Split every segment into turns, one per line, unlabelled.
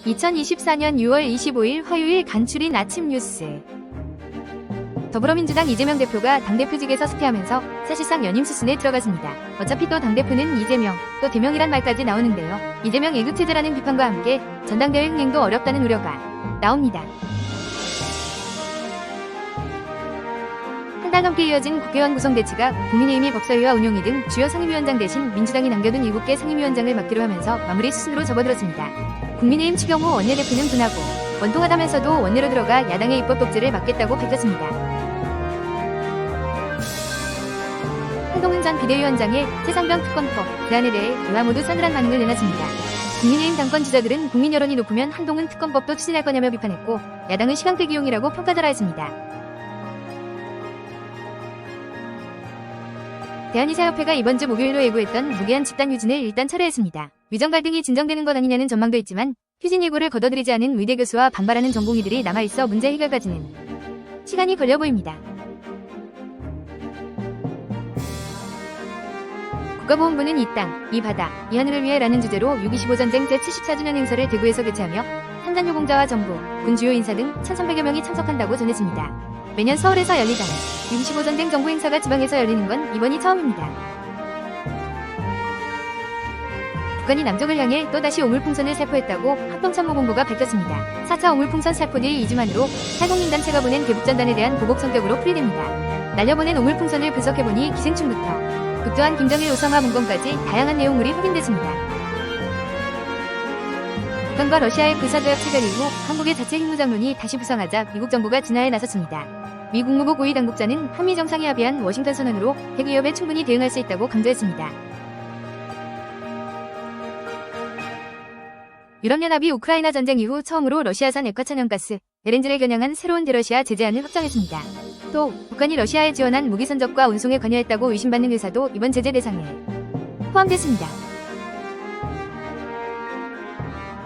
2024년 6월 25일 화요일 간추린 아침 뉴스. 더불어민주당 이재명 대표가 당대표직에서 사퇴하면서 사실상 연임 수순에 들어갔습니다. 어차피 또 당대표는 이재명, 또 대명이란 말까지 나오는데요. 이재명 예급체제라는 비판과 함께 전당대회 흥행도 어렵다는 우려가 나옵니다. 한 달 넘게 이어진 국회의원 구성 대치가 국민의힘이 법사위와 운용위 등 주요 상임위원장 대신 민주당이 남겨둔 7개 상임위원장을 맡기로 하면서 마무리 수순으로 접어들었습니다. 국민의힘 추경호 원내대표는 분하고 원통하다면서도 원내로 들어가 야당의 입법 독재를 막겠다고 밝혔습니다. 한동훈 전 비대위원장의 최상병 특검법 대안에 대해 이와 모두 싸늘한 반응을 내놨습니다. 국민의힘 당권 주자들은 국민 여론이 높으면 한동훈 특검법도 추진할 거냐며 비판했고, 야당은 시간대 기용이라고 평가하라 했습니다. 대한이사협회가 이번 주 목요일로 예고했던 무기한 집단 휴진을 일단 철회했습니다. 위정 갈등이 진정되는 것 아니냐는 전망도 있지만 휴진 예고를 거둬들이지 않은 의대 교수와 반발하는 전공의들이 남아있어 문제 해결까지는 시간이 걸려 보입니다. 국가보훈부는 이 땅, 이 바다, 이 하늘을 위해 라는 주제로 6.25 전쟁 제74주년 행사를 대구에서 개최하며 산단유공자와 정부, 군 주요 인사 등 1,300여 명이 참석한다고 전했습니다. 매년 서울에서 열리던 6.25 전쟁 정부 행사가 지방에서 열리는 건 이번이 처음입니다. 북한이 남쪽을 향해 또다시 오물풍선을 살포했다고 합동참모본부가 밝혔습니다. 4차 오물풍선 살포 뒤 2주 만으로 탈북민단체가 보낸 대북전단에 대한 보복 성격으로 풀이됩니다. 날려보낸 오물풍선을 분석해보니 기생충부터 극도한 김정일 우상화 문건까지 다양한 내용물이 확인됐습니다. 북한과 러시아의 군사조약 체결 이후 한국의 자체 핵무장론이 다시 부상하자 미국 정부가 진화에 나섰습니다. 미 국무부 고위 당국자는 한미 정상이 합의한 워싱턴 선언으로 핵 위협에 충분히 대응할 수 있다고 강조했습니다. 유럽연합이 우크라이나 전쟁 이후 처음으로 러시아산 액화천연가스, LNG를 겨냥한 새로운 대러시아 제재안을 확정했습니다. 또 북한이 러시아에 지원한 무기 선적과 운송에 관여했다고 의심받는 회사도 이번 제재 대상에 포함됐습니다.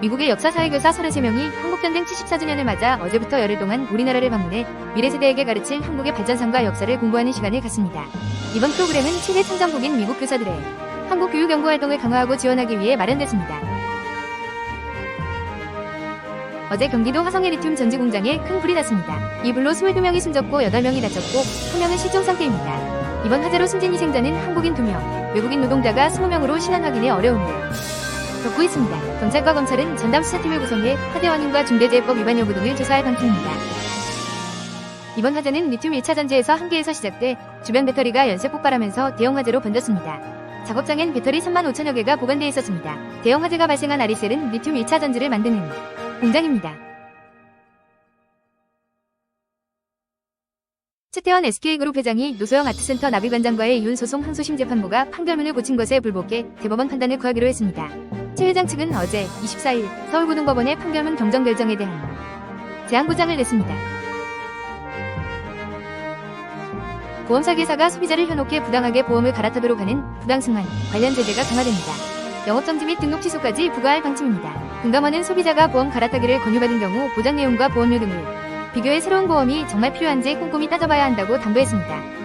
미국의 역사사회교사 33명이 한국전쟁 74주년을 맞아 어제부터 열흘 동안 우리나라를 방문해 미래세대에게 가르칠 한국의 발전상과 역사를 공부하는 시간을 갖습니다. 이번 프로그램은 최대 참전국인 미국 교사들의 한국 교육 연구 활동을 강화하고 지원하기 위해 마련됐습니다. 어제 경기도 화성의 리튬 전지 공장에 큰 불이 났습니다. 이 불로 22명이 숨졌고 8명이 다쳤고 1명은 실종 상태입니다. 이번 화재로 숨진 희생자는 한국인 2명, 외국인 노동자가 20명으로 신원 확인에 어려움을 겪고 있습니다. 경찰과 검찰은 전담 수사팀을 구성해 화재 원인과 중대재해법 위반 여부 등을 조사할 방침입니다. 이번 화재는 리튬 1차 전지에서 한 개에서 시작돼 주변 배터리가 연쇄 폭발하면서 대형 화재로 번졌습니다. 작업장엔 배터리 35,000여 개가 보관되어 있었습니다. 대형 화재가 발생한 아리셀은 리튬 1차 전지를 만드는 공장입니다. 최태원 SK그룹 회장이 노소영 아트센터 나비관장과의 이혼 소송 항소심 재판부가 판결문을 고친 것에 불복해 대법원 판단을 구하기로 했습니다. 최 회장 측은 어제 24일 서울고등법원의 판결문 경정 결정에 대한 재항구장을 냈습니다. 보험설계사가 소비자를 현혹해 부당하게 보험을 갈아타도록 하는 부당승환 관련 제재가 강화됩니다. 영업정지 및 등록 취소까지 부과할 방침입니다. 금감원은 소비자가 보험 갈아타기를 권유받은 경우 보장 내용과 보험료 등을 비교해 새로운 보험이 정말 필요한지 꼼꼼히 따져봐야 한다고 당부했습니다.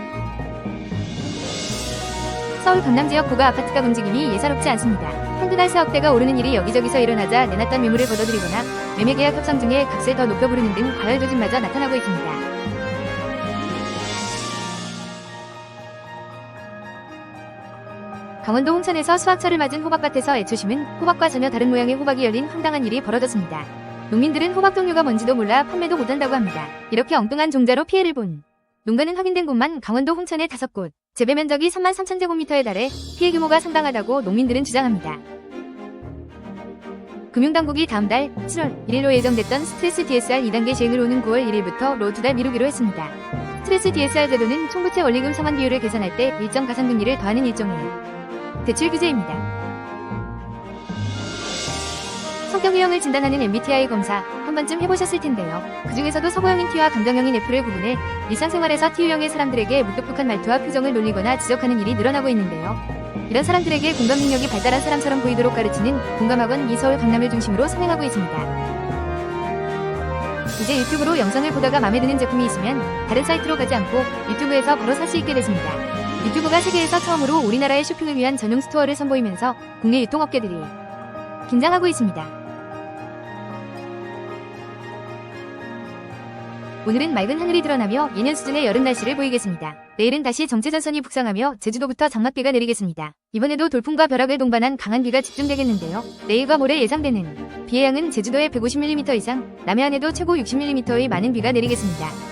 서울 강남 지역 고가 아파트가 움직임이 예사롭지 않습니다. 한두 달 사업대가 오르는 일이 여기저기서 일어나자 내놨던 매물을 거둬들이거나 매매계약 협상 중에 값을 더 높여 부르는 등 과열 조짐마저 나타나고 있습니다. 강원도 홍천에서 수확철을 맞은 호박밭에서 애초심은 호박과 전혀 다른 모양의 호박이 열린 황당한 일이 벌어졌습니다. 농민들은 호박 종류가 뭔지도 몰라 판매도 못한다고 합니다. 이렇게 엉뚱한 종자로 피해를 본 농가는 확인된 곳만 강원도 홍천의 5곳, 재배 면적이 33,000제곱미터에 달해 피해 규모가 상당하다고 농민들은 주장합니다. 금융당국이 다음 달 7월 1일로 예정됐던 스트레스 DSR 2단계 시행을 오는 9월 1일부터 2달 미루기로 했습니다. 스트레스 DSR 제도는 총부채 원리금 상환 비율을 계산할 때 일정 가산금리를 더하는 일종의 대출 규제입니다. 성격 유형을 진단하는 MBTI 검사 한 번쯤 해보셨을 텐데요. 그 중에서도 서구형인 T와 감정형인 F를 구분해 일상생활에서 T유형의 사람들에게 무뚝뚝한 말투와 표정을 놀리거나 지적하는 일이 늘어나고 있는데요. 이런 사람들에게 공감 능력이 발달한 사람처럼 보이도록 가르치는 공감학원 서울 강남을 중심으로 선행하고 있습니다. 이제 유튜브로 영상을 보다가 마음에 드는 제품이 있으면 다른 사이트로 가지 않고 유튜브에서 바로 살 수 있게 됐습니다. 유튜브가 세계에서 처음으로 우리나라의 쇼핑을 위한 전용 스토어를 선보이면서 국내 유통업계들이 긴장하고 있습니다. 오늘은 맑은 하늘이 드러나며 예년 수준의 여름 날씨를 보이겠습니다. 내일은 다시 정체전선이 북상하며 제주도부터 장맛비가 내리겠습니다. 이번에도 돌풍과 벼락을 동반한 강한 비가 집중되겠는데요. 내일과 모레 예상되는 비의 양은 제주도에 150mm 이상, 남해안에도 최고 60mm의 많은 비가 내리겠습니다.